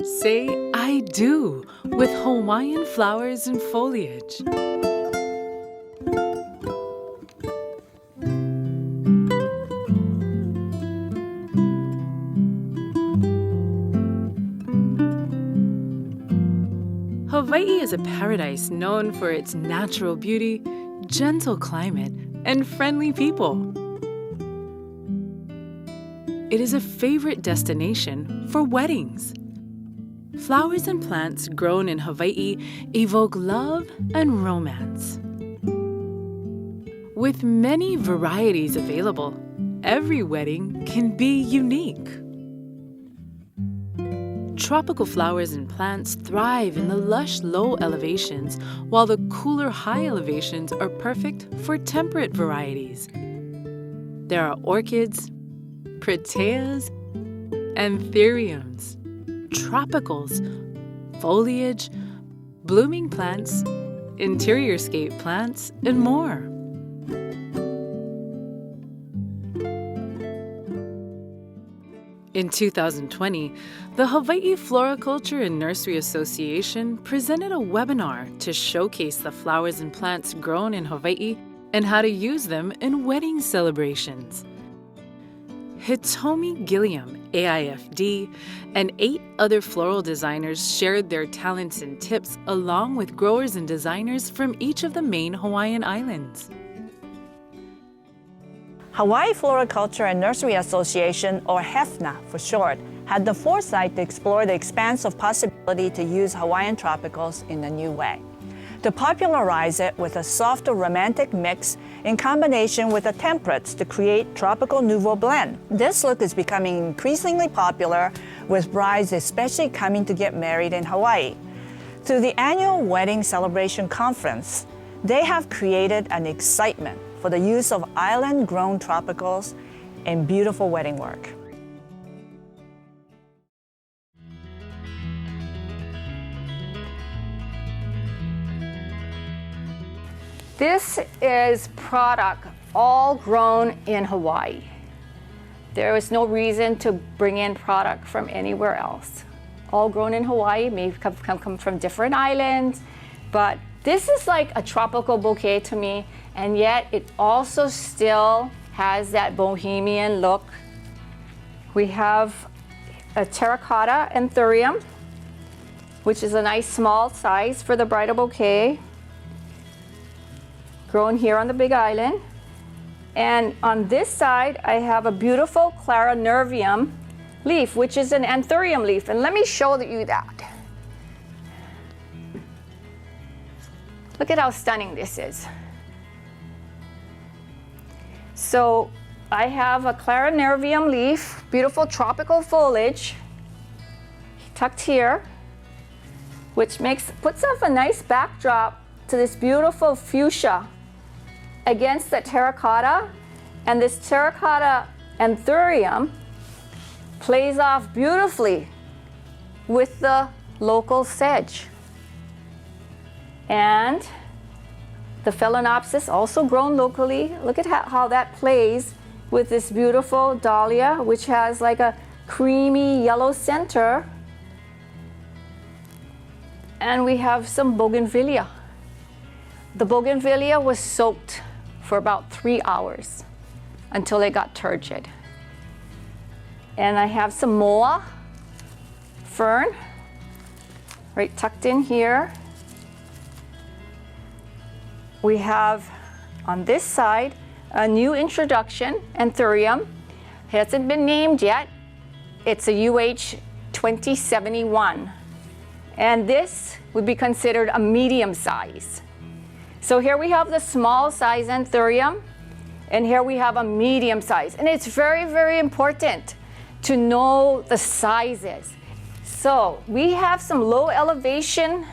Say I do with Hawaiian flowers and foliage. Hawaii is a paradise known for its natural beauty, gentle climate, and friendly people. It is a favorite destination for weddings. Flowers and plants grown in Hawaii evoke love and romance. With many varieties available, every wedding can be unique. Tropical flowers and plants thrive in the lush low elevations, while the cooler high elevations are perfect for temperate varieties. There are orchids, proteas, anthuriums, tropicals, foliage, blooming plants, interior scape plants, and more. In 2020, the Hawaii Floriculture and Nursery Association presented a webinar to showcase the flowers and plants grown in Hawaii and how to use them in wedding celebrations. Hitomi Gilliam, AIFD, and 8 other floral designers shared their talents and tips along with growers and designers from each of the main Hawaiian islands. Hawaii Floriculture and Nursery Association, or HFNA for short, had the foresight to explore the expanse of possibility to use Hawaiian tropicals in a new way, to popularize it with a softer romantic mix in combination with the temperates to create tropical nouveau blend. This look is becoming increasingly popular, with brides especially coming to get married in Hawaii. Through the annual Wedding Celebration Conference, they have created an excitement for the use of island-grown tropicals in beautiful wedding work. This is product all grown in Hawaii. There is no reason to bring in product from anywhere else. All grown in Hawaii, may come from different islands, but this is like a tropical bouquet to me, and yet it also still has that bohemian look. We have a terracotta anthurium, which is a nice small size for the bridal bouquet, grown here on the Big Island. And on this side, I have a beautiful clarinervium leaf, which is an anthurium leaf. And let me show you that. Look at how stunning this is. So I have a clarinervium leaf, beautiful tropical foliage tucked here, which puts up a nice backdrop to this beautiful fuchsia against the terracotta. And this terracotta anthurium plays off beautifully with the local sedge. And the phalaenopsis, also grown locally. Look at how that plays with this beautiful dahlia, which has like a creamy yellow center. And we have some bougainvillea. The bougainvillea was soaked for about 3 hours until it got turgid. And I have some moa fern right tucked in here. We have on this side a new introduction, anthurium. It hasn't been named yet. It's a UH 2071. And this would be considered a medium size. So here we have the small size anthurium, and here we have a medium size. And it's very, very important to know the sizes. So we have some low elevation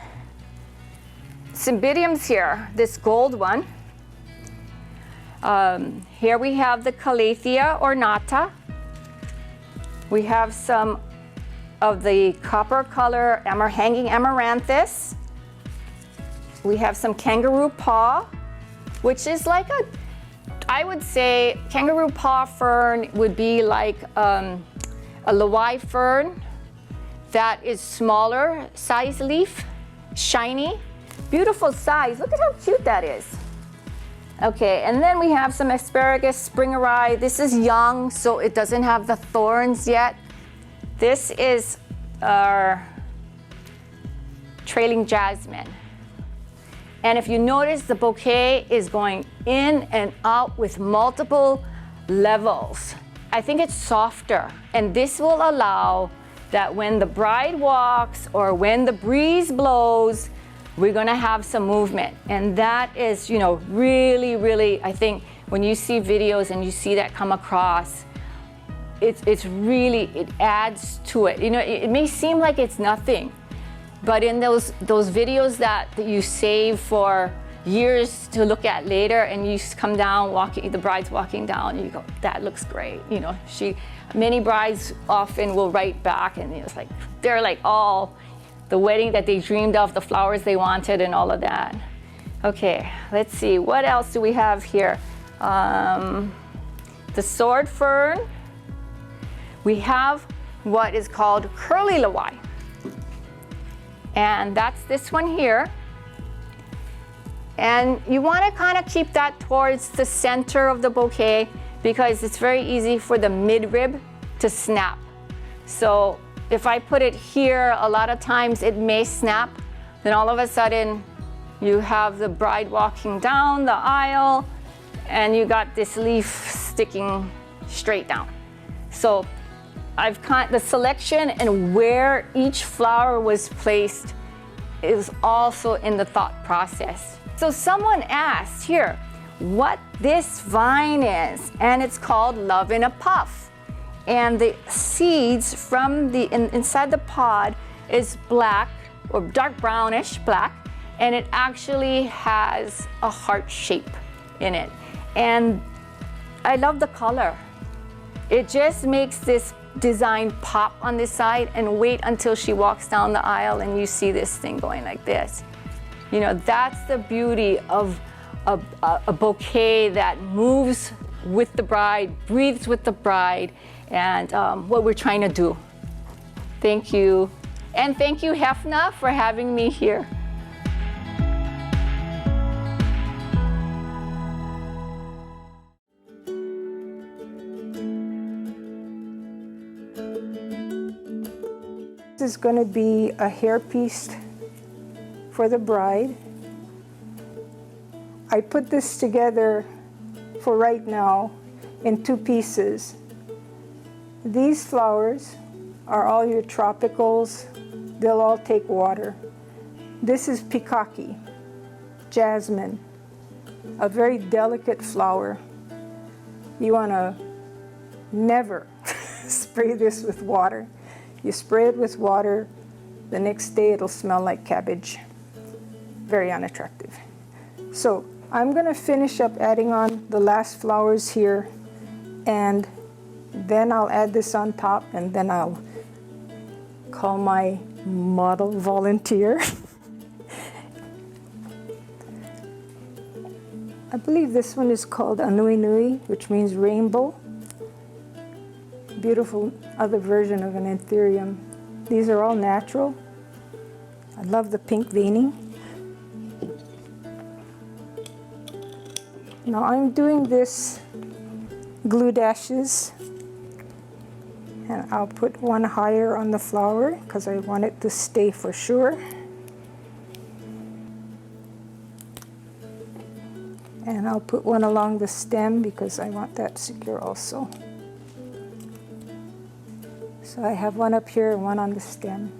cymbidiums here, this gold one. Here we have the Calathea ornata. We have some of the copper color hanging amaranthus. We have some kangaroo paw, which is like I would say kangaroo paw fern would be like a Lawai fern. that is smaller size leaf, shiny, beautiful size. Look at how cute that is. Okay, and then we have some asparagus, spring rye. This is young, so it doesn't have the thorns yet. This is our trailing jasmine. And if you notice, the bouquet is going in and out with multiple levels. I think it's softer, and this will allow that when the bride walks or when the breeze blows, we're gonna have some movement. And that is, you know, really, really, I think when you see videos and you see that come across, it's really, it adds to it. You know, it may seem like it's nothing, but in those videos that you save for years to look at later, and you come down walking, the bride's walking down, and you go, that looks great. You know, many brides often will write back, and it's like, they're like all the wedding that they dreamed of, the flowers they wanted, and all of that. Okay, let's see, what else do we have here? The sword fern. We have what is called curly lawai. And that's this one here. And you want to kind of keep that towards the center of the bouquet because it's very easy for the midrib to snap. So if I put it here, a lot of times it may snap. Then all of a sudden you have the bride walking down the aisle and you got this leaf sticking straight down. So the selection and where each flower was placed is also in the thought process. So someone asked here what this vine is, and it's called Love in a Puff. And the seeds from inside the pod is black or dark brownish black, and it actually has a heart shape in it. And I love the color. It just makes this design pop on this side, and wait until she walks down the aisle and you see this thing going like this. You know, that's the beauty of a bouquet that moves with the bride, breathes with the bride, and what we're trying to do. Thank you. And thank you, HFNA, for having me here. This is going to be a hairpiece for the bride. I put this together for right now in 2 pieces. These flowers are all your tropicals. They'll all take water. This is pikaki, jasmine, a very delicate flower. You want to never spray this with water. You spray it with water, the next day it'll smell like cabbage. Very unattractive. So I'm going to finish up adding on the last flowers here, and then I'll add this on top, and then I'll call my model volunteer. I believe this one is called Anui Nui, which means rainbow. Beautiful other version of an anthurium. These are all natural. I love the pink veining. Now I'm doing this glue dashes, and I'll put one higher on the flower because I want it to stay for sure. And I'll put one along the stem because I want that secure also. So I have one up here and one on the stem.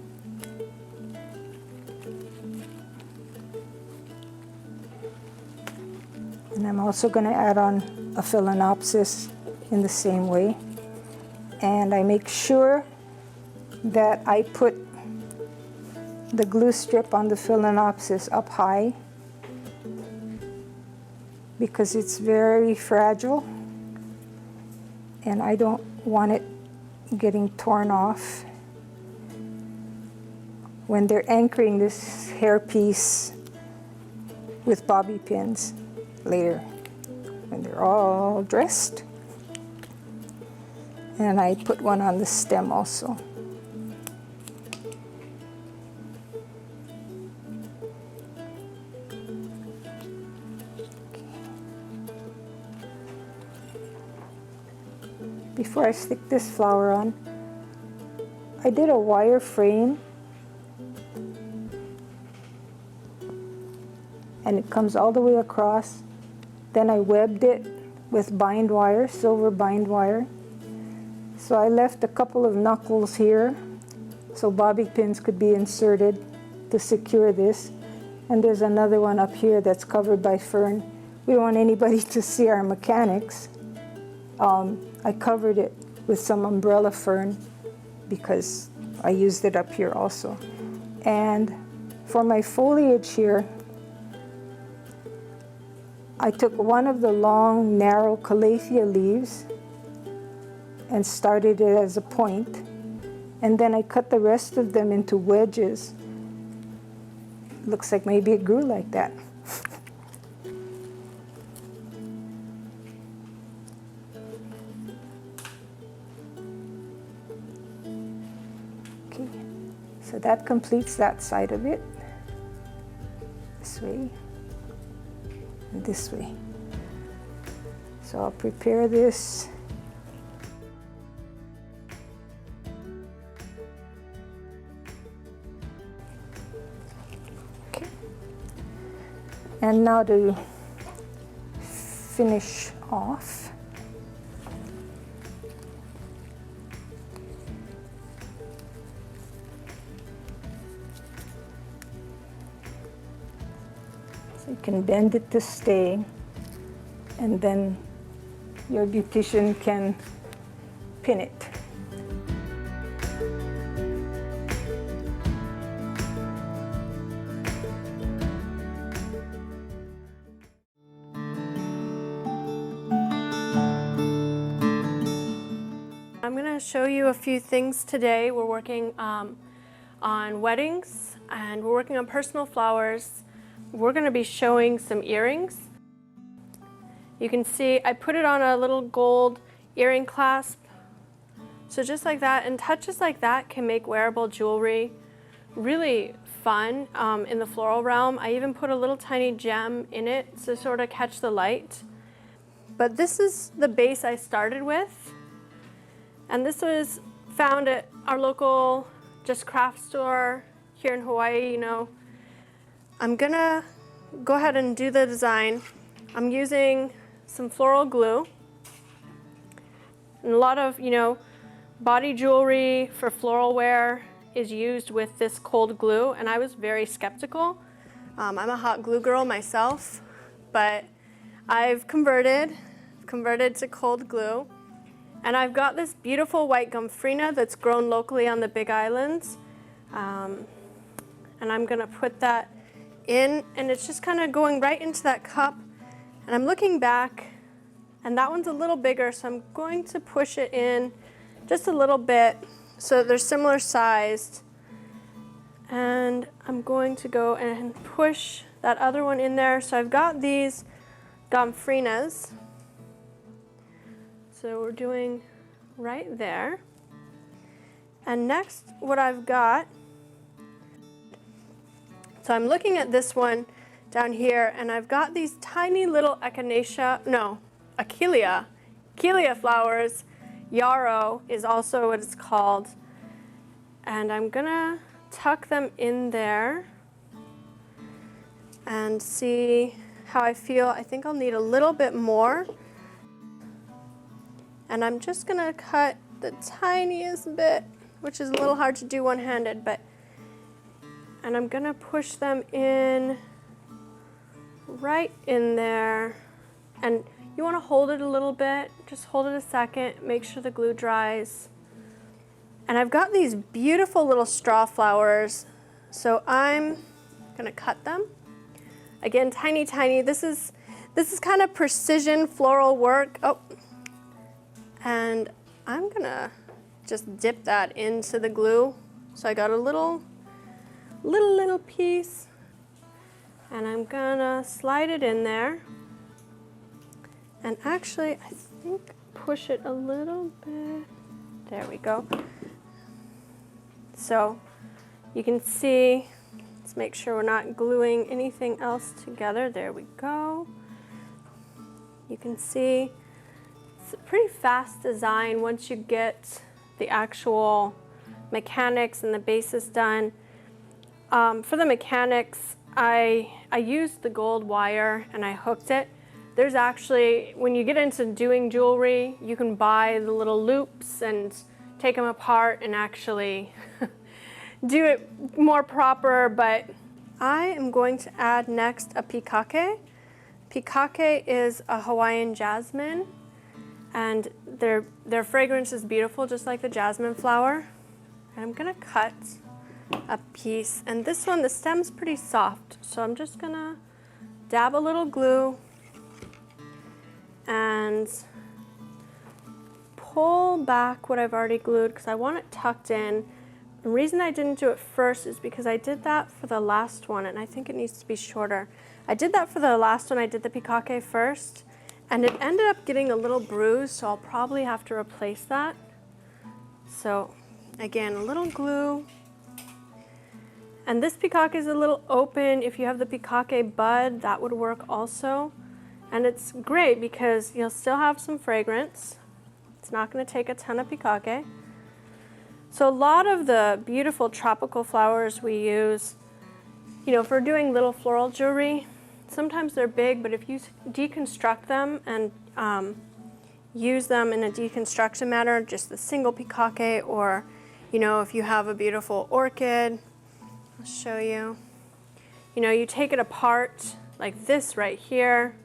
And I'm also going to add on a phalaenopsis in the same way. And I make sure that I put the glue strip on the phalaenopsis up high because it's very fragile and I don't want it getting torn off when they're anchoring this hairpiece with bobby pins later when they're all dressed. And I put one on the stem also. before I stick this flower on, I did a wire frame, and it comes all the way across. Then I webbed it with bind wire, silver bind wire. So I left a couple of knuckles here so bobby pins could be inserted to secure this. And there's another one up here that's covered by fern. We don't want anybody to see our mechanics. I covered it with some umbrella fern because I used it up here also. And for my foliage here, I took one of the long, narrow calathea leaves and started it as a point, and then I cut the rest of them into wedges. Looks like maybe it grew like that. Okay, so that completes that side of it. This way and this way. So I'll prepare this. Okay. And now to finish off, you can bend it to stay, and then your beautician can pin it. I'm going to show you a few things today. We're working on weddings, and we're working on personal flowers. We're going to be showing some earrings. You can see I put it on a little gold earring clasp. So just like that, and touches like that can make wearable jewelry really fun in the floral realm. I even put a little tiny gem in it to sort of catch the light. But this is the base I started with. And this was found at our local just craft store here in Hawaii, you know. I'm gonna go ahead and do the design. I'm using some floral glue. And a lot of, you know, body jewelry for floral wear is used with this cold glue, and I was very skeptical. I'm a hot glue girl myself, but I've converted to cold glue. And I've got this beautiful white gomphrena that's grown locally on the Big Islands. And I'm gonna put that in, and it's just kind of going right into that cup. And I'm looking back, and that one's a little bigger, so I'm going to push it in just a little bit so they're similar sized. And I'm going to go and push that other one in there. So I've got these gompphrenas. So we're doing right there. And next, what I've got, so I'm looking at this one down here, and I've got these tiny little Achillea flowers. Yarrow is also what it's called. And I'm gonna tuck them in there and see how I feel. I think I'll need a little bit more. And I'm just gonna cut the tiniest bit, which is a little hard to do one-handed, and I'm gonna push them in right in there. And you wanna hold it a little bit, just hold it a second, make sure the glue dries. And I've got these beautiful little straw flowers, so I'm gonna cut them. Again, tiny, tiny. This is kind of precision floral work. Oh, and I'm gonna just dip that into the glue. So I got a little piece, and I'm gonna slide it in there. And actually, I think push it a little bit. There we go. So you can see, let's make sure we're not gluing anything else together. There we go. You can see it's pretty fast design once you get the actual mechanics and the basis done. For the mechanics, I used the gold wire and I hooked it. There's actually, when you get into doing jewelry, you can buy the little loops and take them apart and actually do it more proper, but I am going to add next a pikake. Pikake is a Hawaiian jasmine, and their fragrance is beautiful, just like the jasmine flower. And I'm gonna cut a piece, and this one, the stem's pretty soft, so I'm just gonna dab a little glue and pull back what I've already glued because I want it tucked in. The reason I didn't do it first is because I did that for the last one, and I think it needs to be shorter. I did that for the last one, I did the pikake first, and it ended up getting a little bruised, so I'll probably have to replace that. So again, a little glue. And this pikake is a little open. If you have the pikake bud, that would work also. And it's great because you'll still have some fragrance. It's not going to take a ton of pikake. So a lot of the beautiful tropical flowers we use, you know, for doing little floral jewelry, sometimes they're big, but if you deconstruct them and use them in a deconstruction manner, just the single pikake, or, you know, if you have a beautiful orchid, I'll show you. You know, you take it apart like this right here,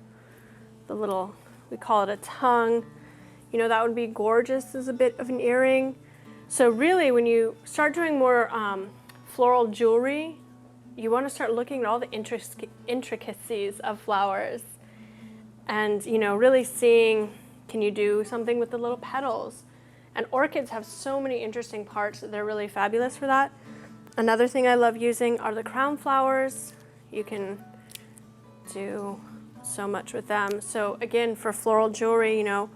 the little, we call it a tongue. You know, that would be gorgeous as a bit of an earring. So really, when you start doing more floral jewelry, you want to start looking at all the intricacies of flowers and, you know, really seeing, can you do something with the little petals? And orchids have so many interesting parts that they're really fabulous for that. Another thing I love using are the crown flowers. You can do so much with them. So again, for floral jewelry, you know,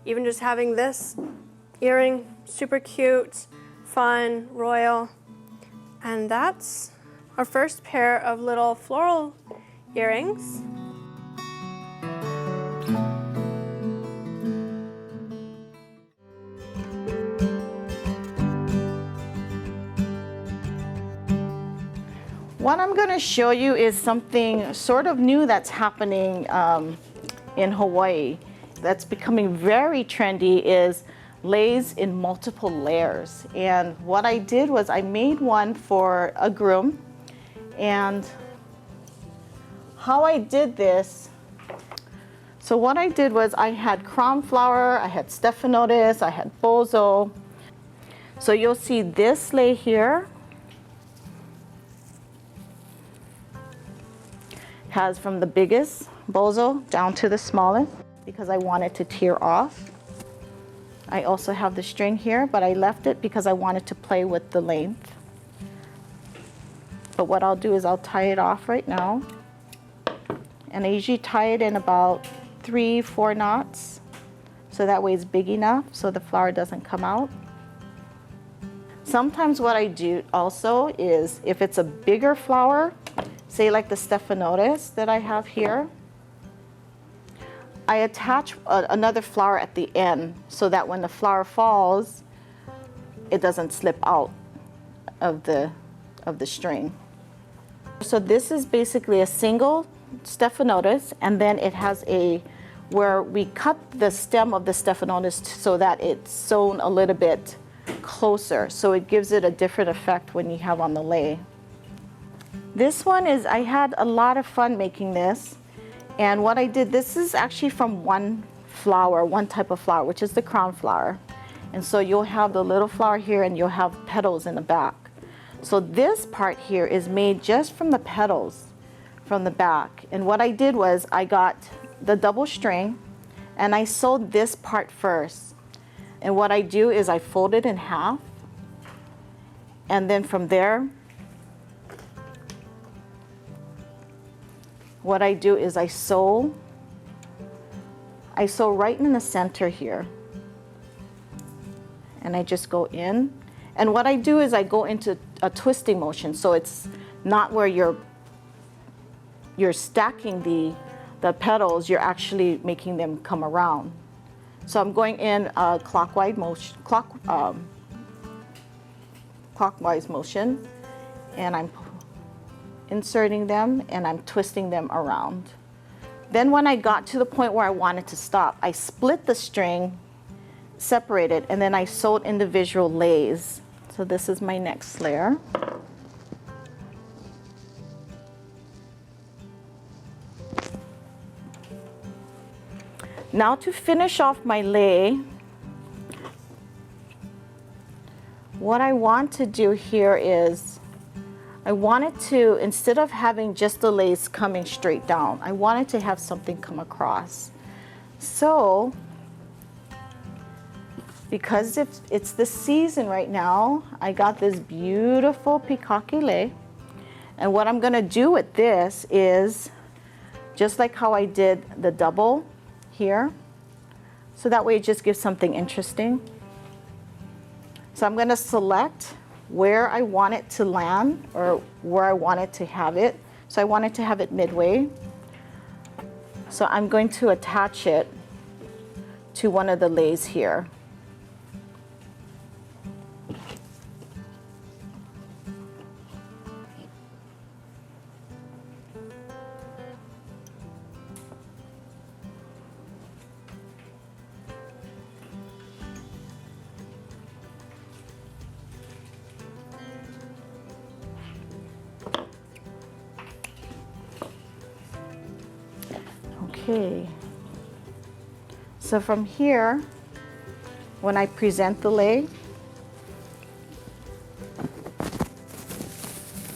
even just having this earring, super cute, fun, royal. And that's our first pair of little floral earrings. What I'm going to show you is something sort of new that's happening in Hawaii that's becoming very trendy is lace in multiple layers. And what I did was I made one for a groom, and how I did this, so what I did was I had crown flower, I had stephanotis, I had bozo. So you'll see this lay here has from the biggest bozo down to the smallest because I wanted to tear off. I also have the string here, but I left it because I wanted to play with the length. But what I'll do is I'll tie it off right now. And I usually tie it in about 3-4 knots. So that way it's big enough so the flower doesn't come out. Sometimes what I do also is if it's a bigger flower, say like the stephanotis that I have here, I attach another flower at the end so that when the flower falls, it doesn't slip out of the string. So this is basically a single stephanotis, and then it has where we cut the stem of the stephanotis so that it's sewn a little bit closer. So it gives it a different effect when you have on the lei. This one is, I had a lot of fun making this. And what I did, this is actually from one flower, one type of flower, which is the crown flower. And so you'll have the little flower here and you'll have petals in the back. So this part here is made just from the petals from the back. And what I did was I got the double string and I sewed this part first. And what I do is I fold it in half. And then from there, what I do is I sew right in the center here. And I just go in. And what I do is I go into a twisting motion. So it's not where you're stacking the petals, you're actually making them come around. So I'm going in clockwise motion, and I'm inserting them and I'm twisting them around. Then when I got to the point where I wanted to stop, I split the string, separated, and then I sewed individual lays. So this is my next layer. Now to finish off my lay, what I want to do here is I wanted to, instead of having just the lace coming straight down, I wanted to have something come across. So, because it's the season right now, I got this beautiful peacocky lay. And what I'm gonna do with this is, just like how I did the double here, so that way it just gives something interesting. So I'm gonna select where I want it to land or where I want it to have it. So I want it to have it midway. So I'm going to attach it to one of the lays here. Okay, so from here, when I present the lay,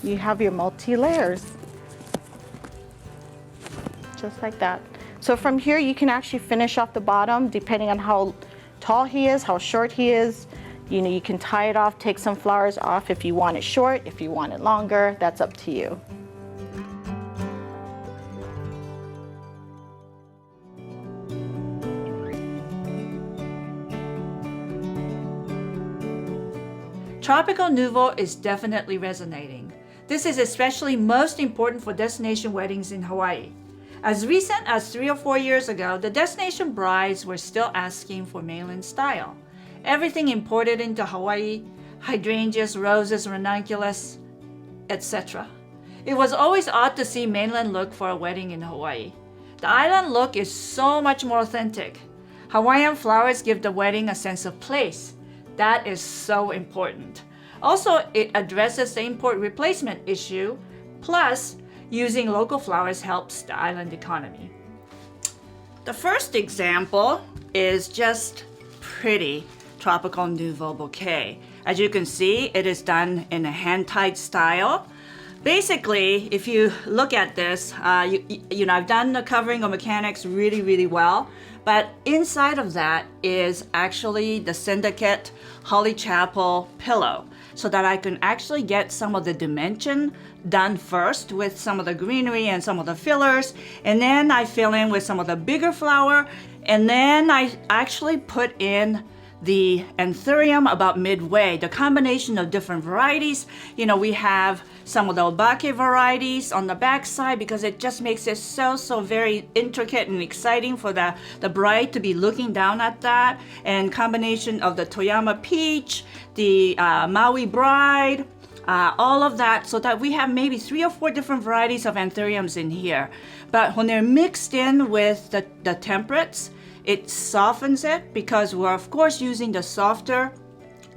you have your multi-layers, just like that. So from here, you can actually finish off the bottom depending on how tall he is, how short he is. You know, you can tie it off, take some flowers off if you want it short, if you want it longer, that's up to you. Tropical Nouveau is definitely resonating. This is especially most important for destination weddings in Hawaii. As recent as 3 or 4 years ago, the destination brides were still asking for mainland style. Everything imported into Hawaii, hydrangeas, roses, ranunculus, etc. It was always odd to see mainland look for a wedding in Hawaii. The island look is so much more authentic. Hawaiian flowers give the wedding a sense of place. That is so important. Also, it addresses the import replacement issue, plus using local flowers helps the island economy. The first example is just pretty Tropical Nouveau bouquet. As you can see, it is done in a hand-tied style. Basically, if you look at this, you know, I've done the covering of mechanics really well, but inside of that is actually the Syndicate Holly Chapel pillow, so that I can actually get some of the dimension done first with some of the greenery and some of the fillers, and then I fill in with some of the bigger flower, and then I actually put in the anthurium about midway, the combination of different varieties. You know, we have some of the obake varieties on the back side because it just makes it so very intricate and exciting for the bride to be looking down at that, and combination of the Toyama peach, the Maui bride, all of that, so that we have maybe 3 or 4 different varieties of anthuriums in here. But when they're mixed in with the temperates, it softens it because we're of course using the softer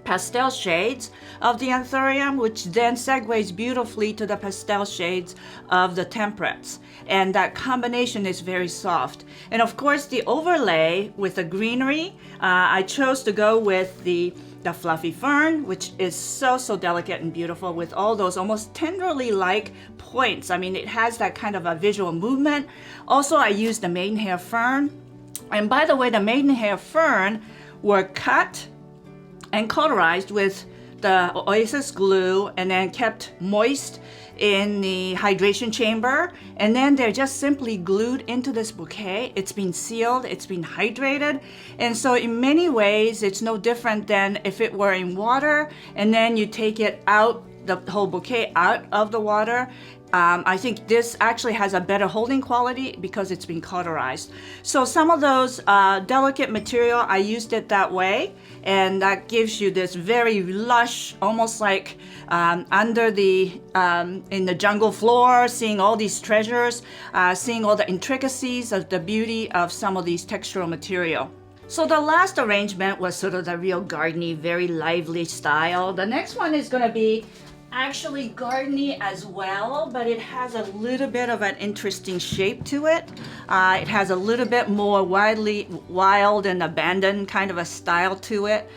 pastel shades of the anthurium, which then segues beautifully to the pastel shades of the temperates. And that combination is very soft. And of course the overlay with the greenery, I chose to go with the fluffy fern, which is so delicate and beautiful with all those almost tenderly like points. I mean, it has that kind of a visual movement. Also, I used the maidenhair fern. And by the way, the maidenhair fern were cut and cauterized with the oasis glue and then kept moist in the hydration chamber, and then they're just simply glued into this bouquet. It's been sealed, it's been hydrated, and so in many ways it's no different than if it were in water and then you take it out the whole bouquet out of the water. I think this actually has a better holding quality because it's been cauterized. So some of those delicate material, I used it that way, and that gives you this very lush, almost like under the in the jungle floor, seeing all these treasures, seeing all the intricacies of the beauty of some of these textural material. So the last arrangement was sort of the real gardeny, very lively style. The next one is going to be actually gardeny as well, but it has a little bit of an interesting shape to it. It has a little bit more wild and abandoned kind of a style to it.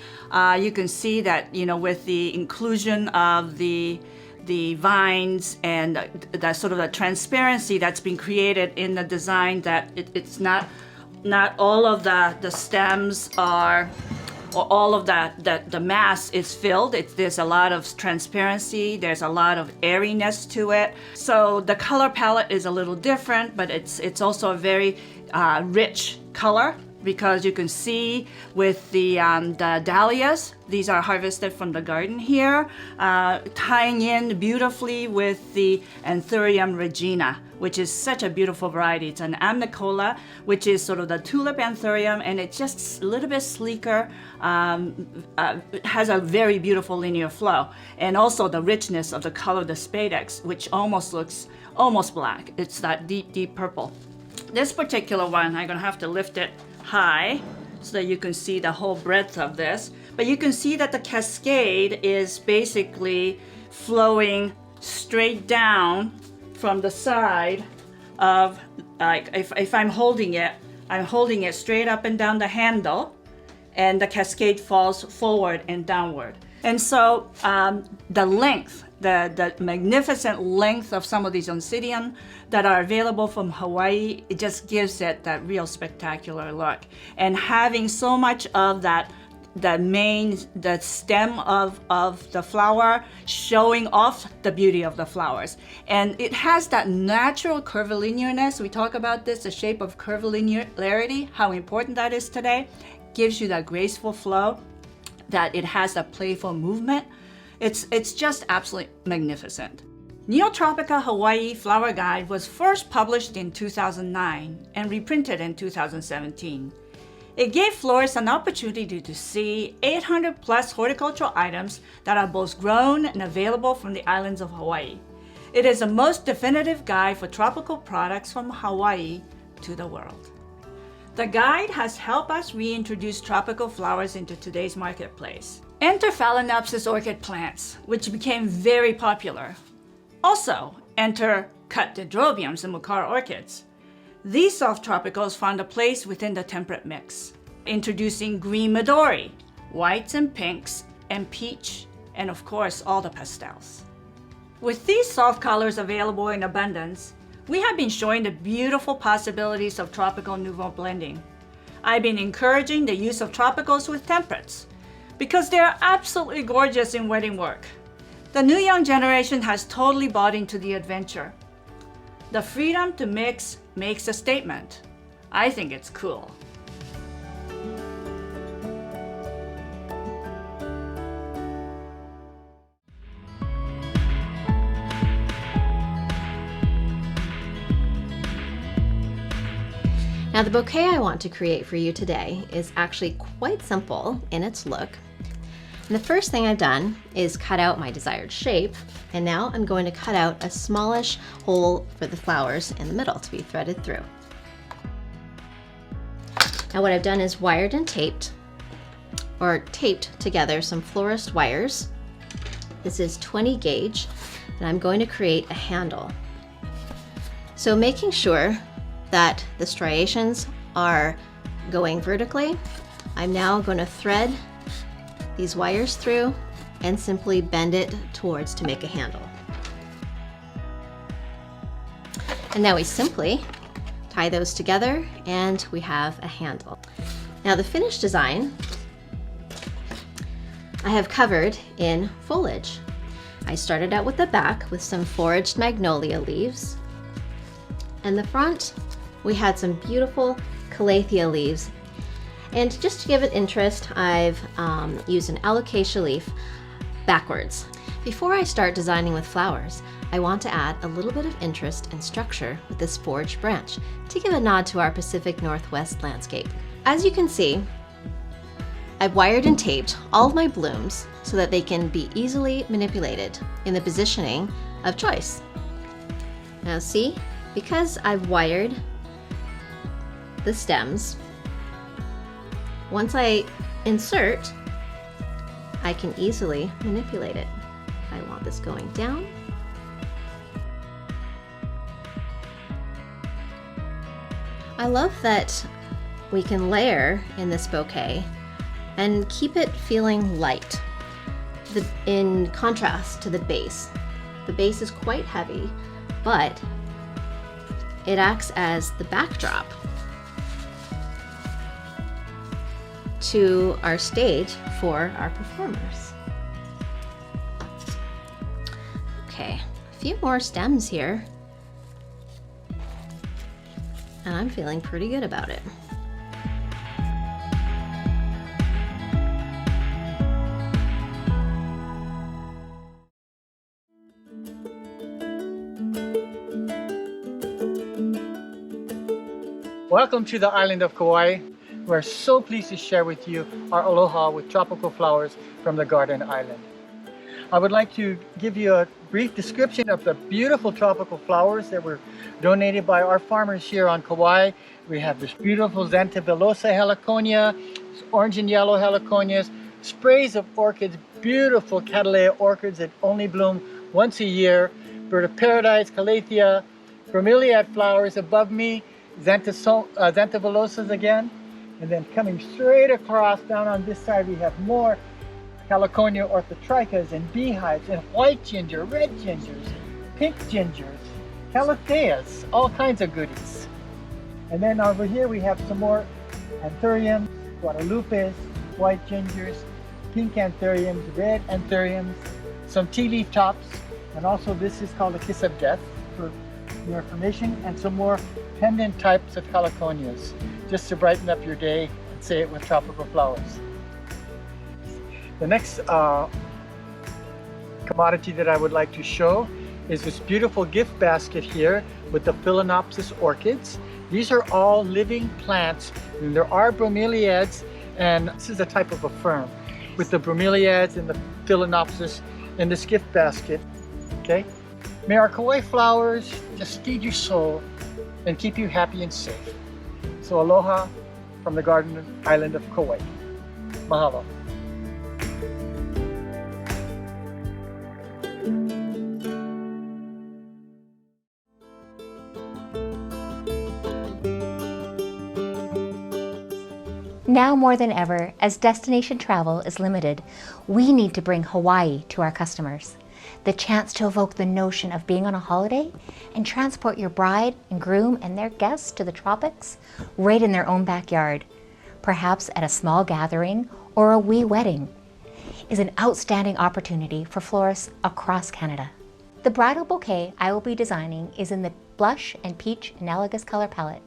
You can see that, you know, with the inclusion of the vines and the sort of the transparency that's been created in the design, that it's not all of the stems are, or all of the mass is filled. There's a lot of transparency, there's a lot of airiness to it. So the color palette is a little different, but it's also a very rich color, because you can see with the dahlias, these are harvested from the garden here, tying in beautifully with the Anthurium regina, which is such a beautiful variety. It's an amnicola, which is sort of the tulip anthurium, and it's just a little bit sleeker, has a very beautiful linear flow, and also the richness of the color of the spadix, which almost looks almost black. It's that deep purple. This particular one, I'm gonna have to lift it high so that you can see the whole breadth of this, but you can see that the cascade is basically flowing straight down from the side of, like, if I'm holding it, I'm holding it straight up and down the handle, and the cascade falls forward and downward. And so the length, the magnificent length of some of these Oncidium that are available from Hawaii, it just gives it that real spectacular look. And having so much of that, the stem of the flower showing off the beauty of the flowers. And it has that natural curvilinearness. We talk about this, the shape of curvilinearity, how important that is today. Gives you that graceful flow, that it has a playful movement. It's just absolutely magnificent. Neotropica Hawaii Flower Guide was first published in 2009 and reprinted in 2017. It gave florists an opportunity to see 800 plus horticultural items that are both grown and available from the islands of Hawaii. It is the most definitive guide for tropical products from Hawaii to the world. The guide has helped us reintroduce tropical flowers into today's marketplace. Enter Phalaenopsis orchid plants, which became very popular. Also, enter cut dendrobiums and mukara orchids. These soft tropicals found a place within the temperate mix. Introducing green Midori, whites and pinks, and peach, and of course, all the pastels. With these soft colors available in abundance, we have been showing the beautiful possibilities of tropical nouveau blending. I've been encouraging the use of tropicals with temperates, because they are absolutely gorgeous in wedding work. The new young generation has totally bought into the adventure. The freedom to mix makes a statement. I think it's cool. Now the bouquet I want to create for you today is actually quite simple in its look. And the first thing I've done is cut out my desired shape, and now I'm going to cut out a smallish hole for the flowers in the middle to be threaded through. Now what I've done is wired and taped, or taped together some florist wires. This is 20 gauge, and I'm going to create a handle. So making sure that the striations are going vertically, I'm now going to thread these wires through and simply bend it towards to make a handle. And now we simply tie those together and we have a handle. Now the finished design I have covered in foliage. I started out with the back with some foraged magnolia leaves, and the front we had some beautiful calathea leaves. And just to give it interest, I've used an alocasia leaf backwards. Before I start designing with flowers, I want to add a little bit of interest and structure with this forged branch to give a nod to our Pacific Northwest landscape. As you can see, I've wired and taped all of my blooms so that they can be easily manipulated in the positioning of choice. Now see, because I've wired the stems, once I insert, I can easily manipulate it. I want this going down. I love that we can layer in this bouquet and keep it feeling light in contrast to the base. The base is quite heavy, but it acts as the backdrop to our stage for our performers. Okay, a few more stems here, and I'm feeling pretty good about it. Welcome to the island of Kauai. We're so pleased to share with you our aloha with tropical flowers from the Garden Island. I would like to give you a brief description of the beautiful tropical flowers that were donated by our farmers here on Kauai. We have this beautiful Xantha villosa heliconia, orange and yellow heliconias, sprays of orchids, beautiful Cattleya orchids that only bloom once a year, bird of paradise, calathea, bromeliad flowers above me, Xantha villosas again, and then coming straight across down on this side we have more Heliconia orthotrichas and beehives and white ginger, red gingers, pink gingers, calatheas, all kinds of goodies. And then over here we have some more anthuriums, guadalupes, white gingers, pink anthuriums, red anthuriums, some tea leaf tops, and also this is called a kiss of death for your information, and some more pendant types of heliconias, just to brighten up your day and say it with tropical flowers. The next commodity that I would like to show is this beautiful gift basket here with the Phalaenopsis orchids. These are all living plants, and there are bromeliads, and this is a type of a fern with the bromeliads and the Phalaenopsis in this gift basket. Okay? May our Kauai flowers just feed your soul and keep you happy and safe. So aloha from the Garden Island of Kauai. Mahalo. Now more than ever, as destination travel is limited, we need to bring Hawaii to our customers. The chance to evoke the notion of being on a holiday and transport your bride and groom and their guests to the tropics right in their own backyard, perhaps at a small gathering or a wee wedding, is an outstanding opportunity for florists across Canada. The bridal bouquet I will be designing is in the blush and peach analogous color palette,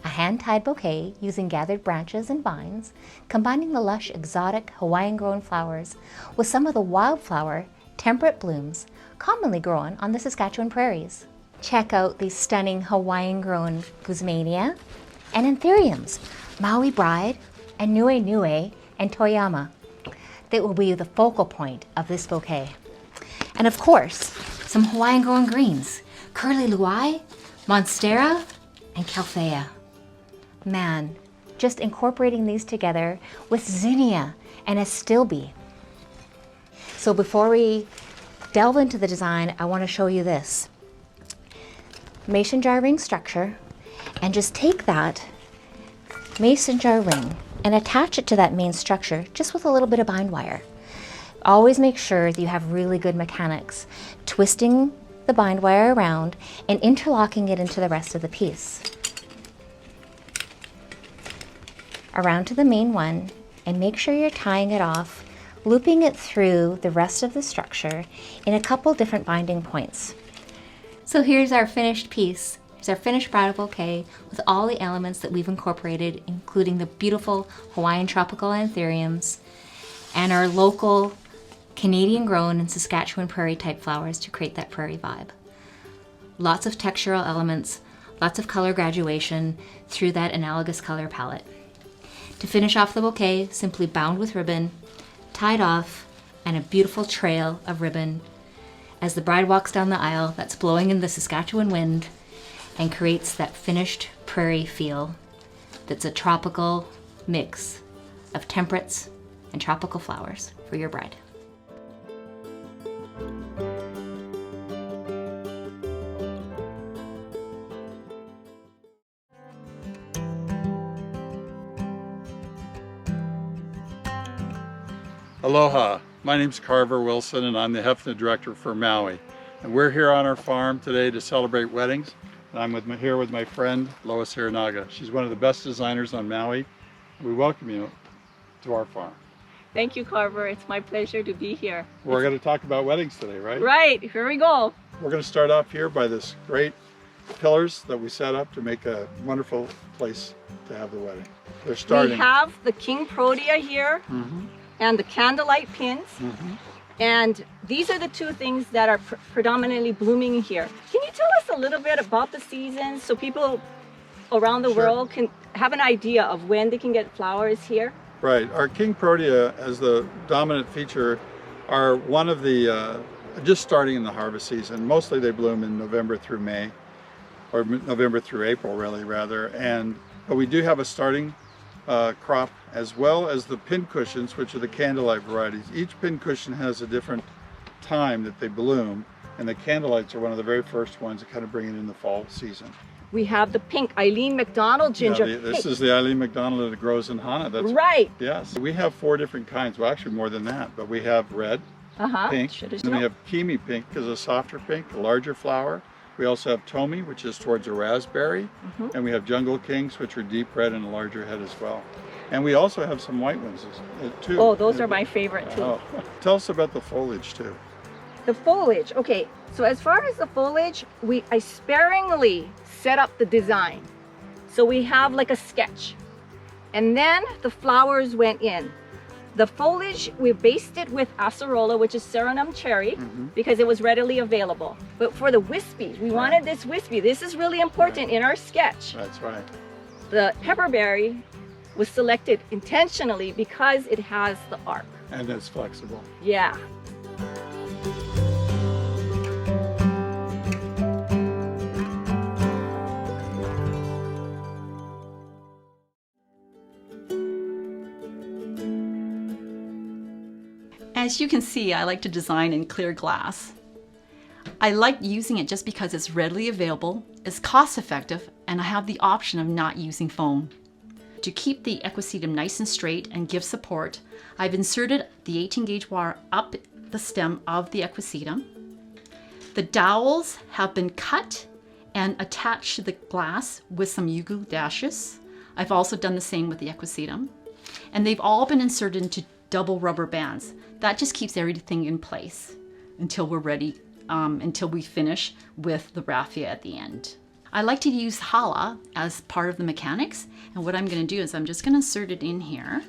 a hand-tied bouquet using gathered branches and vines, combining the lush exotic Hawaiian-grown flowers with some of the wildflower temperate blooms commonly grown on the Saskatchewan prairies. Check out these stunning Hawaiian-grown Guzmania and anthuriums, Maui Bride and Nue Nue and Toyama, that will be the focal point of this bouquet. And of course, some Hawaiian-grown greens, Curly Luai, Monstera, and Calthea. Man, just incorporating these together with zinnia and astilbe. So before we delve into the design, I want to show you this mason jar ring structure, and just take that mason jar ring and attach it to that main structure just with a little bit of bind wire. Always make sure that you have really good mechanics, twisting the bind wire around and interlocking it into the rest of the piece. Around to the main one, and make sure you're tying it off, looping it through the rest of the structure in a couple different binding points. So here's our finished piece. Here's our finished bridal bouquet with all the elements that we've incorporated, including the beautiful Hawaiian tropical anthuriums and our local Canadian grown and Saskatchewan prairie type flowers to create that prairie vibe. Lots of textural elements, lots of color graduation through that analogous color palette. To finish off the bouquet, simply bound with ribbon, tied off, and a beautiful trail of ribbon as the bride walks down the aisle that's blowing in the Saskatchewan wind and creates that finished prairie feel that's a tropical mix of temperates and tropical flowers for your bride. Aloha, my name's Carver Wilson and I'm the HFNA director for Maui. And we're here on our farm today to celebrate weddings. And I'm here with my friend Lois Hiranaga. She's one of the best designers on Maui. We welcome you to our farm. Thank you, Carver. It's my pleasure to be here. We're going to talk about weddings today, right? Right, here we go. We're going to start off here by this great pillars that we set up to make a wonderful place to have the wedding. They're starting. We have the King Protea here. And the candlelight pins. And these are the two things that are predominantly blooming here. Can you tell us a little bit about the seasons so people around the world can have an idea of when they can get flowers here? Right. Our King Protea as the dominant feature are one of the, just starting in the harvest season. Mostly they bloom in November through May, or November through April really rather. But we do have a starting crop, as well as the pincushions, which are the candlelight varieties. Each pincushion has a different time that they bloom, and the candlelights are one of the very first ones that kind of bring it in the fall season. We have the pink Eileen McDonald ginger. Yeah, this is the Eileen McDonald that grows in Hana. That's right. Yes. We have 4 different kinds. Well, actually more than that, but we have red, pink, and then we have Kimi pink, is a softer pink, a larger flower. We also have Tomi, which is towards a raspberry, and we have Jungle Kings, which are deep red and a larger head as well. And we also have some white ones too. Oh, those are my favorite too. Oh. Tell us about the foliage too. The foliage, okay. So as far as the foliage, I sparingly set up the design. So we have like a sketch. And then the flowers went in. The foliage, we based it with acerola, which is Serenum cherry, because it was readily available. But for the wispy, we wanted this wispy. This is really important in our sketch. That's right. The pepperberry was selected intentionally because it has the arc. And it's flexible. Yeah. As you can see, I like to design in clear glass. I like using it just because it's readily available, it's cost effective, and I have the option of not using foam. To keep the equisetum nice and straight and give support, I've inserted the 18 gauge wire up the stem of the equisetum. The dowels have been cut and attached to the glass with some U-glue dashes. I've also done the same with the equisetum. And they've all been inserted into double rubber bands. That just keeps everything in place until we're ready, until we finish with the raffia at the end. I like to use challah as part of the mechanics, and what I'm going to do is I'm just going to insert it in here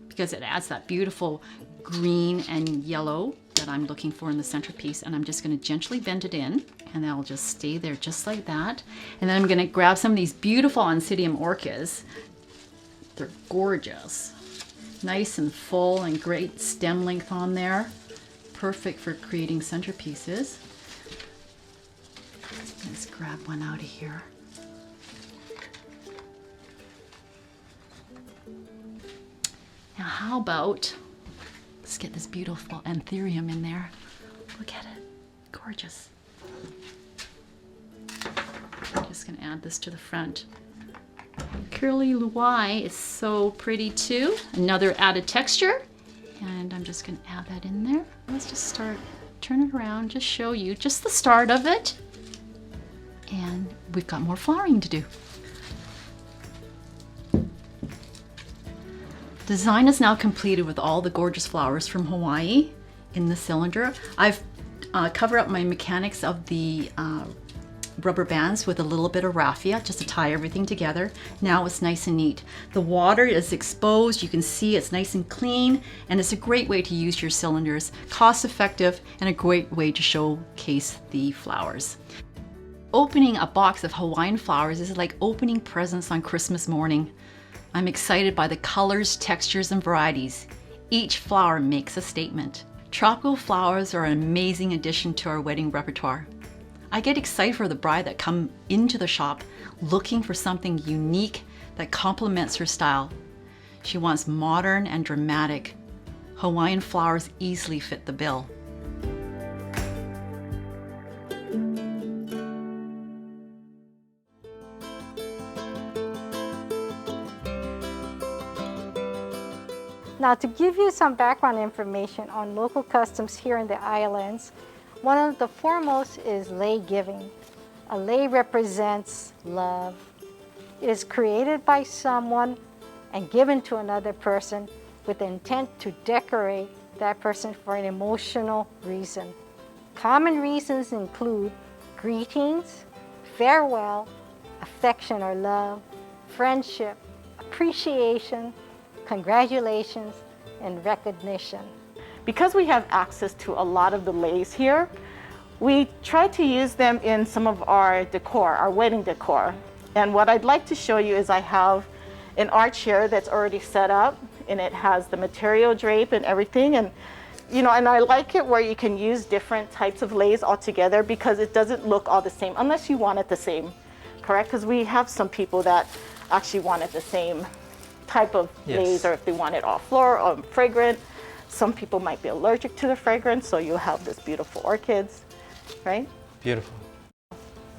because it adds that beautiful green and yellow that I'm looking for in the centerpiece, and I'm just going to gently bend it in, and that'll just stay there just like that. And then I'm going to grab some of these beautiful Oncidium orchids. They're gorgeous. Nice and full and great stem length on there. Perfect for creating centerpieces. Let's grab one out of here. Now how about, let's get this beautiful anthurium in there. Look at it, gorgeous. I'm just gonna add this to the front. Curly Luai is so pretty too. Another added texture. And I'm just gonna add that in there. Let's just start, turn it around, just show you just the start of it. And we've got more flowering to do. Design is now completed with all the gorgeous flowers from Hawaii in the cylinder. I've covered up my mechanics of the rubber bands with a little bit of raffia just to tie everything together. Now it's nice and neat. The water is exposed, you can see it's nice and clean, and it's a great way to use your cylinders. Cost effective and a great way to showcase the flowers. Opening a box of Hawaiian flowers is like opening presents on Christmas morning. I'm excited by the colors, textures, and varieties. Each flower makes a statement. Tropical flowers are an amazing addition to our wedding repertoire. I get excited for the bride that come into the shop looking for something unique that complements her style. She wants modern and dramatic. Hawaiian flowers easily fit the bill. Now, to give you some background information on local customs here in the islands, one of the foremost is lei giving. A lei represents love. It is created by someone and given to another person with the intent to decorate that person for an emotional reason. Common reasons include greetings, farewell, affection or love, friendship, appreciation, congratulations, and recognition. Because we have access to a lot of the leis here, we try to use them in some of our decor, our wedding decor. And what I'd like to show you is I have an art chair that's already set up, and it has the material drape and everything. And and I like it where you can use different types of leis all together because it doesn't look all the same unless you want it the same, correct? Because we have some people that actually want it the same type of leis, or if they want it all floral or fragrant. Some people might be allergic to the fragrance, so you have this beautiful orchids, right? Beautiful.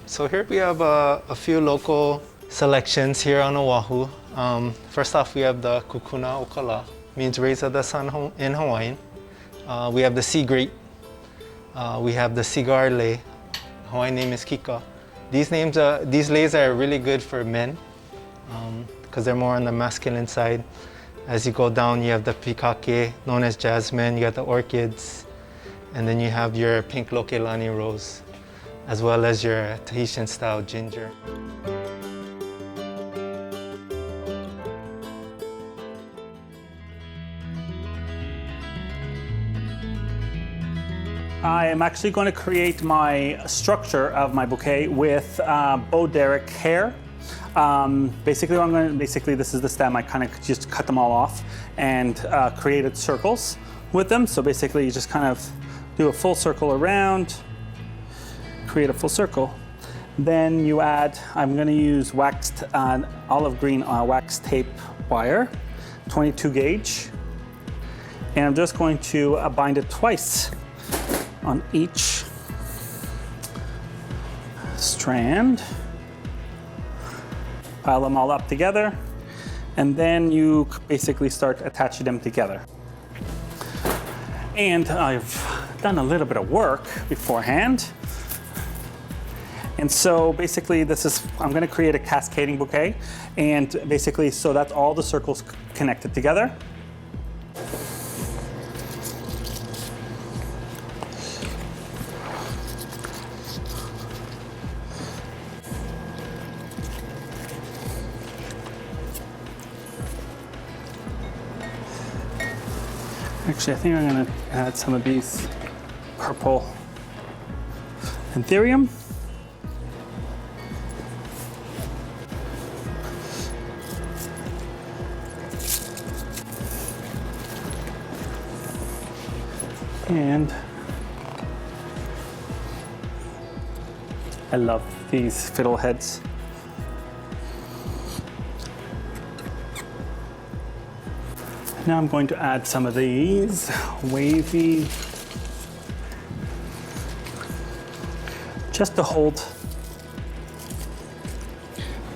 So here we have a few local selections here on Oahu. First off, we have the Kukuna Okala, means rays of the sun in Hawaiian. We have the sea grape. We have the cigar lei. Hawaiian name is Kika. These leis are really good for men because they're more on the masculine side. As you go down, you have the pikake, known as jasmine. You got the orchids, and then you have your pink lokelani rose, as well as your Tahitian-style ginger. I am actually going to create my structure of my bouquet with Bo Derek hair. Basically, this is the stem. I kind of just cut them all off and created circles with them. So basically, you just kind of do a full circle around, create a full circle. Then you add, I'm going to use waxed olive green wax tape wire, 22 gauge. And I'm just going to bind it twice on each strand. Pile them all up together, and then you basically start attaching them together. And I've done a little bit of work beforehand. And so basically I'm gonna create a cascading bouquet, and basically so that all the circles connected together. Actually, I think I'm going to add some of these purple anthurium. And I love these fiddleheads. Now I'm going to add some of these wavy, just to hold,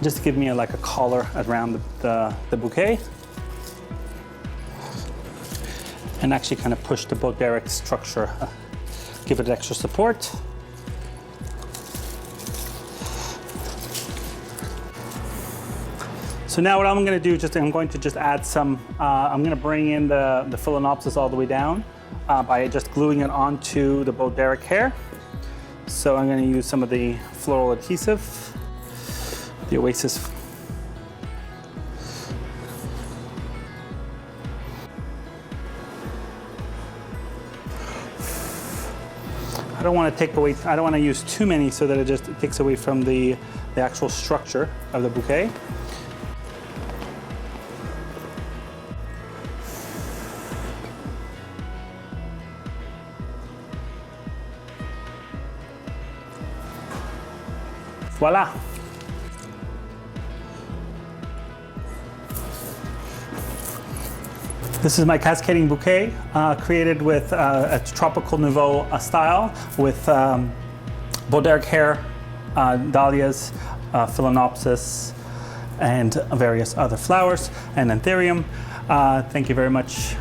just to give me like a collar around the bouquet, and actually kind of push the Bo Derek structure, give it extra support. So now what I'm going to do, I'm going to add some, I'm going to bring in the phalaenopsis all the way down by just gluing it onto the Bo Derek hair. So I'm going to use some of the floral adhesive, the Oasis. I don't want to take away, I don't want to use too many so that it just takes away from the actual structure of the bouquet. Voila. This is my cascading bouquet, created with a tropical nouveau style with Baudelaire hair, dahlias, phalaenopsis, and various other flowers, and anthurium. Thank you very much.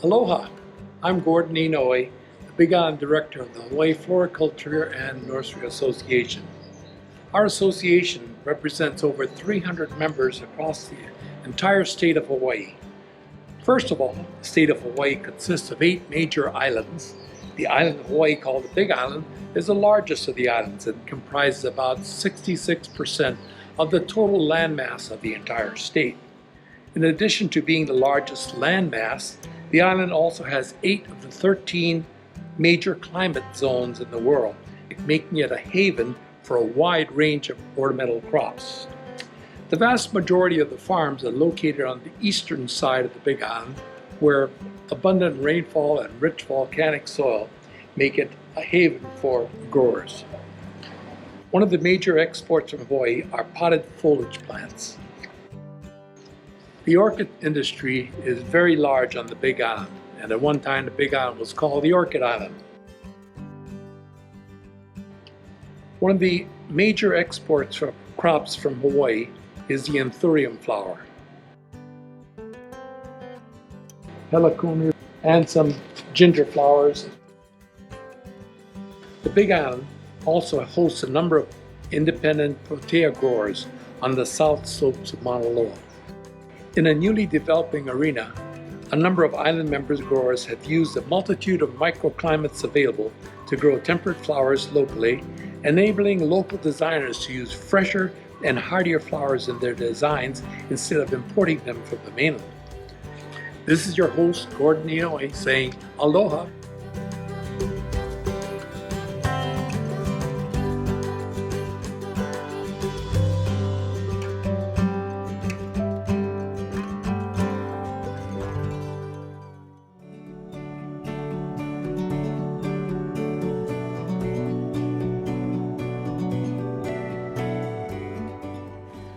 Aloha, I'm Gordon Inoue, the Big Island Director of the Hawaii Floriculture and Nursery Association. Our association represents over 300 members across the entire state of Hawaii. First of all, the state of Hawaii consists of 8 major islands. The island of Hawaii, called the Big Island, is the largest of the islands and comprises about 66% of the total landmass of the entire state. In addition to being the largest landmass, the island also has 8 of the 13 major climate zones in the world, making it a haven for a wide range of ornamental crops. The vast majority of the farms are located on the eastern side of the Big Island, where abundant rainfall and rich volcanic soil make it a haven for growers. One of the major exports from Hawaii are potted foliage plants. The orchid industry is very large on the Big Island, and at one time the Big Island was called the Orchid Island. One of the major exports for crops from Hawaii is the anthurium flower, heliconia, and some ginger flowers. The Big Island also hosts a number of independent protea growers on the south slopes of Mauna Loa. In a newly developing arena, a number of island members growers have used a multitude of microclimates available to grow temperate flowers locally, enabling local designers to use fresher and hardier flowers in their designs instead of importing them from the mainland. This is your host, Gordon Inoue, saying aloha.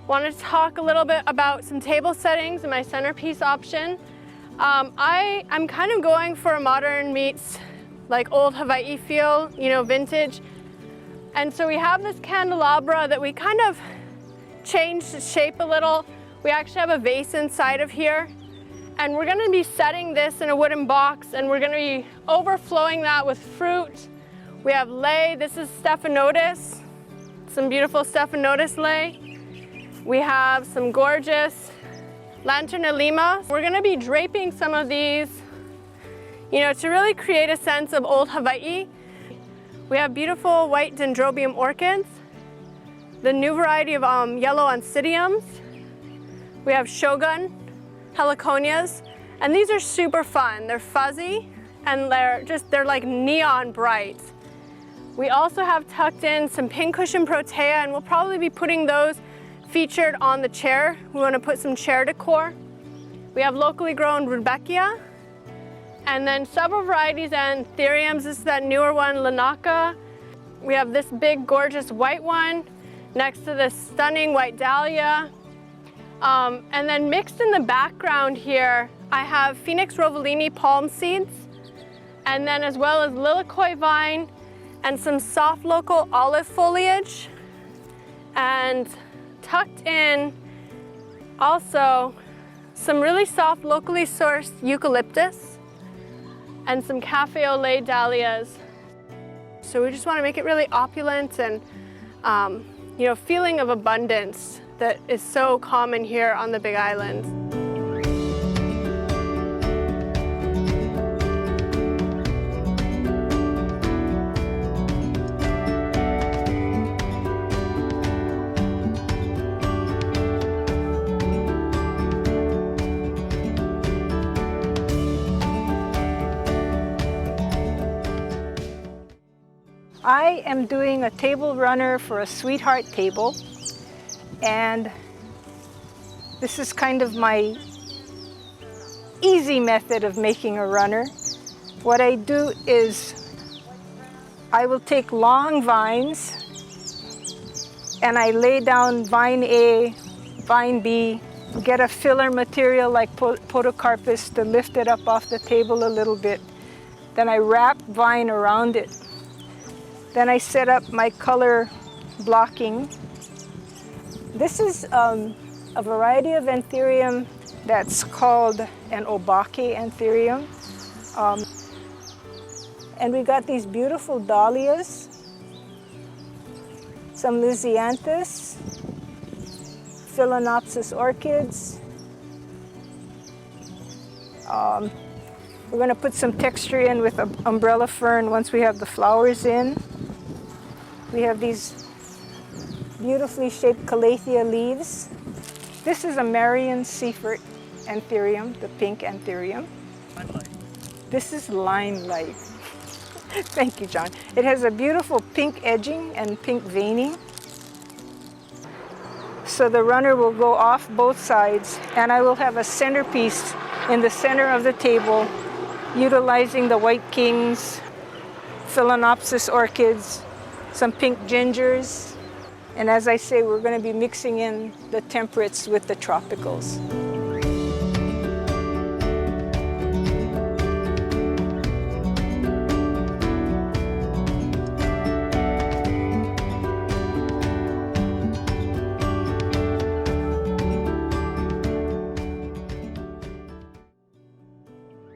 Wanted to talk a little bit about some table settings and my centerpiece option. I'm kind of going for a modern meets like old Hawaii feel, you know, vintage. And so we have this candelabra that we kind of changed its shape a little. We actually have a vase inside of here. And we're gonna be setting this in a wooden box, and we're gonna be overflowing that with fruit. We have lei, this is stephanotis, some beautiful stephanotis lei. We have some gorgeous lanternalima. We're gonna be draping some of these, you know, to really create a sense of old Hawaii. We have beautiful white dendrobium orchids, the new variety of yellow oncidiums. We have shogun heliconias, and these are super fun. They're fuzzy, and they're like neon bright. We also have tucked in some pincushion protea, and we'll probably be putting those featured on the chair. We want to put some chair decor. We have locally grown rudbeckia, and then several varieties of anthuriums. This is that newer one, Lanaka. We have this big, gorgeous white one next to this stunning white dahlia. And then mixed in the background here, I have Phoenix Rovellini palm seeds, and then as well as lilikoi vine and some soft local olive foliage. And tucked in also some really soft locally sourced eucalyptus and some cafe au lait dahlias. So we just want to make it really opulent and feeling of abundance that is so common here on the Big Island. I am doing a table runner for a sweetheart table, and this is kind of my easy method of making a runner. What I do is I will take long vines and I lay down vine A, vine B, get a filler material like podocarpus to lift it up off the table a little bit. Then I wrap vine around it. Then I set up my color blocking. This is a variety of anthurium that's called an obake anthurium. And we got these beautiful dahlias, some lisianthus, phalaenopsis orchids. We're going to put some texture in with umbrella fern once we have the flowers in. We have these beautifully shaped calathea leaves. This is a Marian Seifert anthurium, the pink anthurium. This is limelight. Thank you, John. It has a beautiful pink edging and pink veining. So the runner will go off both sides, and I will have a centerpiece in the center of the table, utilizing the white kings, phalaenopsis orchids, some pink gingers, and as I say, we're going to be mixing in the temperates with the tropicals.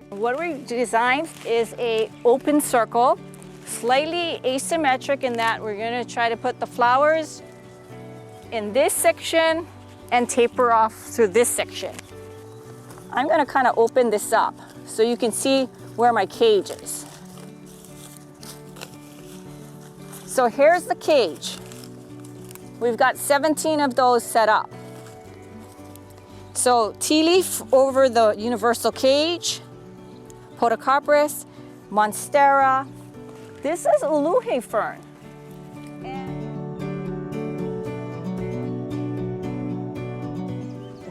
What we designed is an open circle, slightly asymmetric in that we're going to try to put the flowers in this section and taper off through this section. I'm going to kind of open this up so you can see where my cage is. So here's the cage. We've got 17 of those set up. So tea leaf over the universal cage, podocarpus, monstera. This is aloe fern.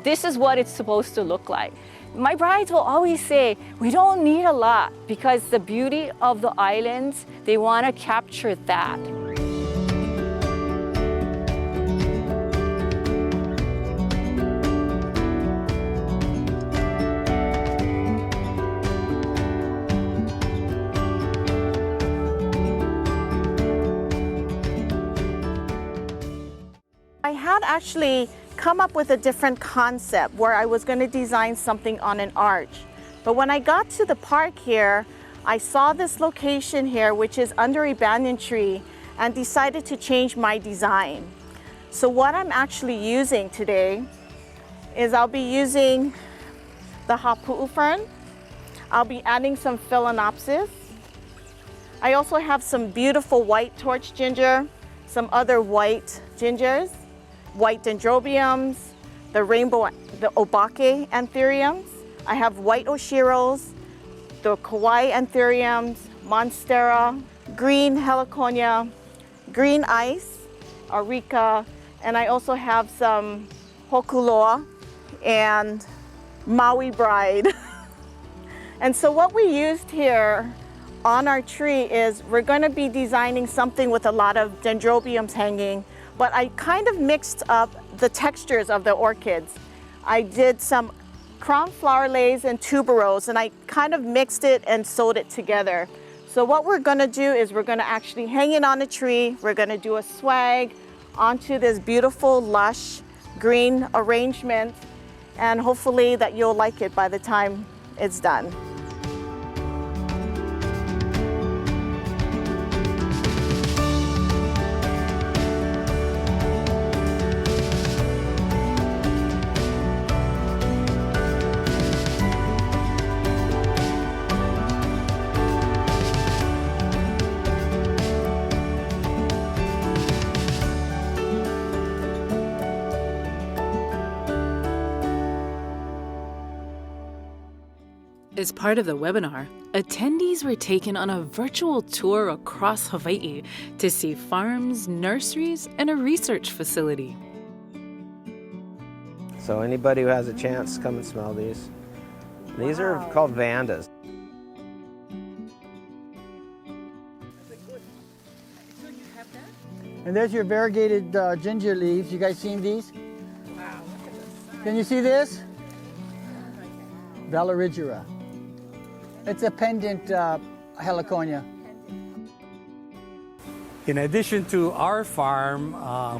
This is what it's supposed to look like. My brides will always say, we don't need a lot because the beauty of the islands, they want to capture that. I had actually come up with a different concept where I was going to design something on an arch. But when I got to the park here, I saw this location here, which is under a banyan tree, and decided to change my design. So what I'm actually using today is I'll be using the hapu'u fern. I'll be adding some phalaenopsis. I also have some beautiful white torch ginger, some other white gingers, white dendrobiums, the rainbow, the obake anthuriums. I have white oshiros, the Kauai anthuriums, monstera, green heliconia, green ice, areca, and I also have some hokuloa and Maui bride. And so what we used here on our tree is we're going to be designing something with a lot of dendrobiums hanging, but I kind of mixed up the textures of the orchids. I did some crown flower lays and tuberose, and I kind of mixed it and sewed it together. So what we're going to do is we're going to actually hang it on a tree. We're going to do a swag onto this beautiful lush green arrangement, and hopefully that you'll like it by the time it's done. As part of the webinar, attendees were taken on a virtual tour across Hawaii to see farms, nurseries, and a research facility. So anybody who has a chance, come and smell these. These are called Vandas. And there's your variegated ginger leaves. You guys seen these? Wow, look at this. Can you see this? Valorigera. It's a pendant heliconia. In addition to our farm,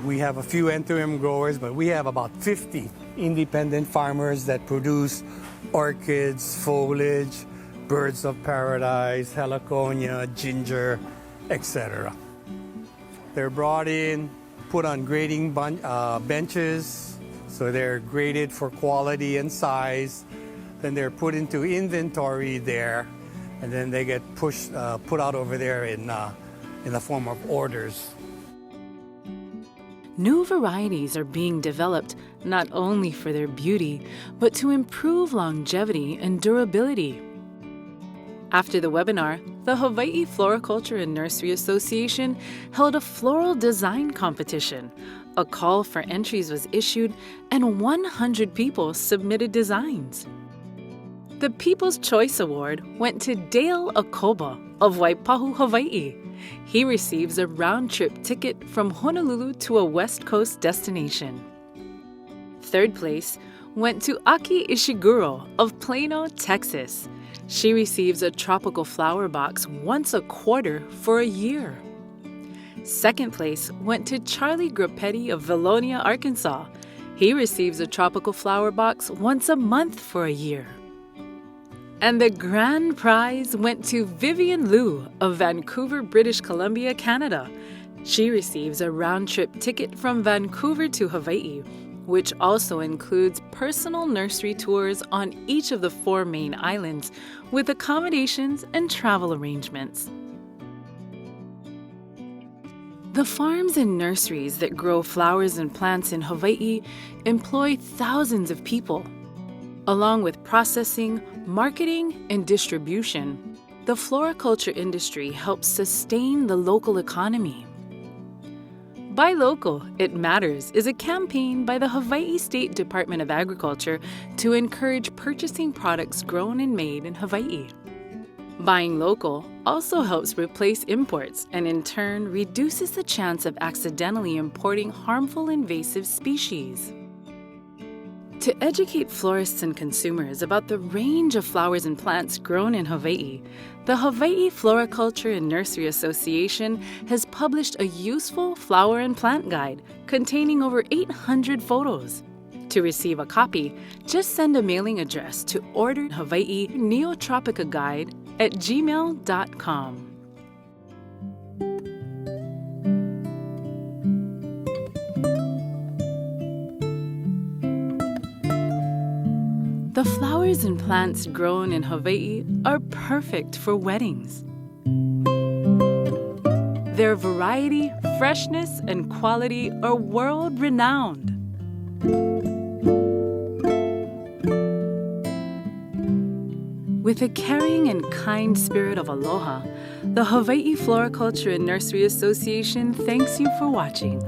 we have a few enterium growers, but we have about 50 independent farmers that produce orchids, foliage, birds of paradise, heliconia, ginger, etc. They're brought in, put on grading benches, so they're graded for quality and size. Then they're put into inventory there, and then they get put out over there in the form of orders. New varieties are being developed not only for their beauty, but to improve longevity and durability. After the webinar, the Hawaii Floriculture and Nursery Association held a floral design competition. A call for entries was issued, and 100 people submitted designs. The People's Choice Award went to Dale Akoba of Waipahu, Hawaii. He receives a round-trip ticket from Honolulu to a West Coast destination. Third place went to Aki Ishiguro of Plano, Texas. She receives a tropical flower box once a quarter for a year. Second place went to Charlie Grappetti of Valonia, Arkansas. He receives a tropical flower box once a month for a year. And the grand prize went to Vivian Liu of Vancouver, British Columbia, Canada. She receives a round-trip ticket from Vancouver to Hawaii, which also includes personal nursery tours on each of the 4 main islands with accommodations and travel arrangements. The farms and nurseries that grow flowers and plants in Hawaii employ thousands of people. Along with processing, marketing, and distribution, the floriculture industry helps sustain the local economy. Buy Local, It Matters is a campaign by the Hawaii State Department of Agriculture to encourage purchasing products grown and made in Hawaii. Buying local also helps replace imports and in turn reduces the chance of accidentally importing harmful invasive species. To educate florists and consumers about the range of flowers and plants grown in Hawaii, the Hawaii Floriculture and Nursery Association has published a useful flower and plant guide containing over 800 photos. To receive a copy, just send a mailing address to Order Hawaii Neotropica Guide at gmail.com. The flowers and plants grown in Hawaii are perfect for weddings. Their variety, freshness, and quality are world-renowned. With a caring and kind spirit of aloha, the Hawaii Floriculture and Nursery Association thanks you for watching.